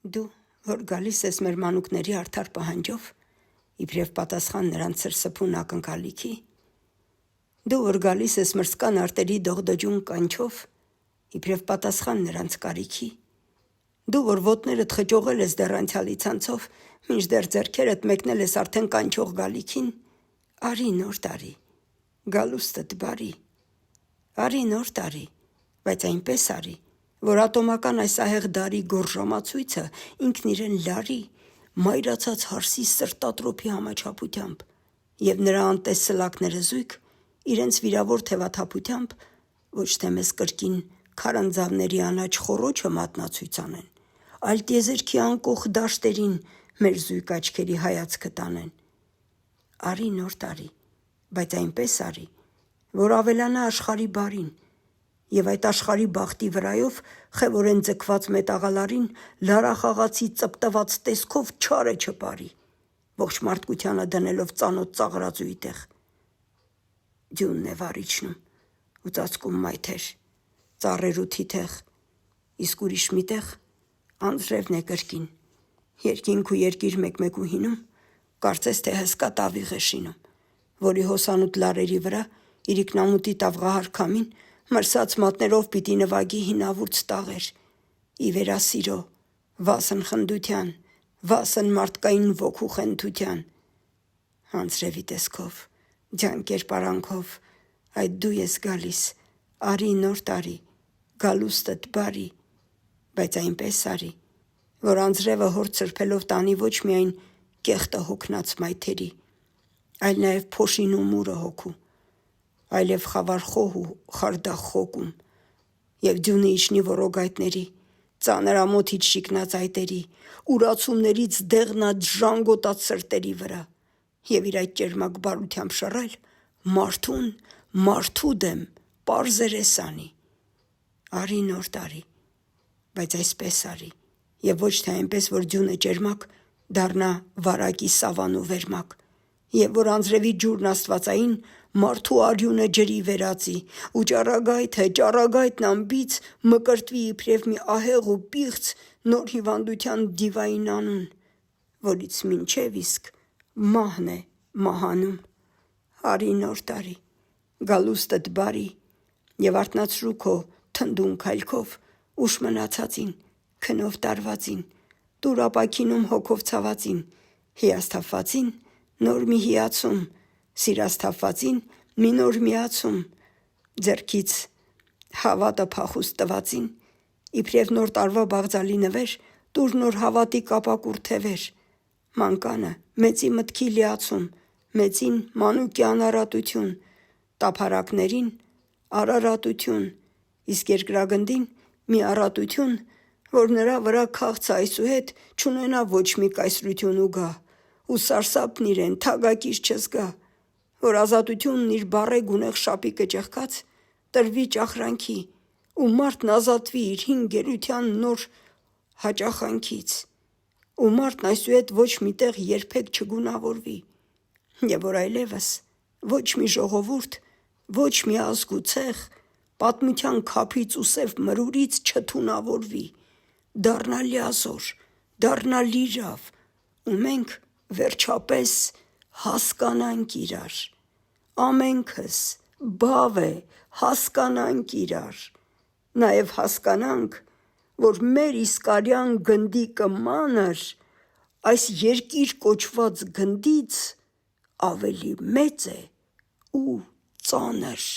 Դու, որ գալիս ես մեր մանուկների արդար պահանջով, իբրև պատասխան նրանց սրսփուն ակնկալիքի, դու, որ գալիս ես մրսկան արտերի դողդոջուն կանչով, իբրև պատասխան նրանց կարիքի, դու, որ ոտներդ խճողել ես դեռ անցյալի ցանցով, մինչդեռ ձեռքերդ մեկնել ես արդեն կանչող գալիքին, արի նոր տարի, գալուստդ բարի, արի նոր տարի, բայց այնպես արի, որ ատոմական այս ահեղ դարի գորժամացույցը ինքն իրեն լարի, մայրացած հարսի սրտատրոփի համաչափությամբ, և նրա անտես սլակները զույգ իրենց վիրավոր թևաթափությամբ ոչ թե մեզ կրկին քարանձավների անաչ խոռոչը մատնացույց անեն, այլ տիեզերքի անկոխ դաշտերին մեր զույգ աչքերի հայացքը տանեն։ Արի նոր տարի, բայց այնպես արի, որ ավելանա աշխարհի բարին, և այդ աշխարհի բախտի վրայով խևորեն ձգված մետաղալարին լարախաղացի ծպտված տեսքով չարը չպարի, ողջ մարդկությանը դնելով ծանոթ ծաղրածուի տեղ։ Ձյունն է վարիչնում ու ծածկում մայթեր, ծառեր ու թիթեղ, իսկ ուրիշ մի տեղ անձրևն է կրկին, երկինք ու երկիր մեկ-մեկու հինում, կարծես թե հսկա տավիղ է շինում, որի հոսանուտ լարերի վրա իրիկնամուտի տավղահար քամին մրսած մատներով պիտի նվագի հինավուրց տաղեր, ի վերասիրո, վասն խնդության, վասն մարդկային ոգու խենթության։ Անձրևի տեսքով, ձյան կերպարանքով, այդ դու ես գալիս, արի նոր տարի, գալուստդ բարի, բայց այնպես արի, որ անձրևը հոր ցրփելով տանի ոչ միայն կեղտը հոգնած մայթերի, այլ նաև փոշին ու մուրը հոգու, այլև խավար խոհ ու խարդախ խոկում, և ձյունը իջնի որոգայթների, ծանր ամոթից շիկնած այտերի, ուրացումներից դեղնած ժանգոտած սրտերի վրա, և իր այդ ճերմակ բարությամբ շռայլ մարդուն մարդու դեմ պարզերես անի։ Արի նոր տարի, բայց այսպես արի, և ոչ թե այնպես, որ ձյունը ճերմակ դառնա վարակի սավան ու վերմակ, և որ անձրևի ջուրն աստվածային մարդու արյունը ջրի վերածի, ու ճառագայթն անբիծ մկրտվի իբրև մի ահեղ ու պիղծ նոր հիվանդության դիվային անուն, որից մինչև իսկ մահն է մահանում։ Արի նոր տարի, գալուստդ բարի, և արթնացրու քո թնդուն քայլքով ուշ մնացածին, քնով տարվածին, տուր ապաքինում հոգով ցավածին, հիասթափվածին նոր մի հիացում, սիրասթափվածին մի նոր միացում, ձեռքից հավատը փախուստ տվածին, իբրև նոր տարվա բաղձալի նվեր, տուր նոր հավատի կապակուռ թևեր, մանկանը մեծի մտքի լիացում, մեծին մանուկի անարատություն, տափարակներին արարատություն, իսկ երկրագնդին մի առատություն, որ նրա վրա քաղցը այսուհետ չունենա ոչ մի կայսրություն ու գահ, ու սարսափն իրեն թագակիր չզգա, որ ազատությունն իր բարե գունեղ շապիկը ճեղքած տրվի ճախրանքի, ու մարդն ազատվի իր հին գերության նոր հաճախանքից, ու մարդն այսուհետ ոչ մի տեղ երբեք չգունավորվի, և որ այլևս ոչ մի ժողովուրդ, ոչ մի ազգ ու ցեղ պատմության քափից ու սև մրուրից չթունավորվի, դառնա լիազոր, դառնա լիրավ, ու մենք վերջապես հասկանանք իրար, ամենքս բավ է հասկանանք իրար, նաև հասկանանք, որ մեր իսկարյան գնդիկը մանր այս երկիր կոչված գնդից ավելի մեծ է ու ծանր։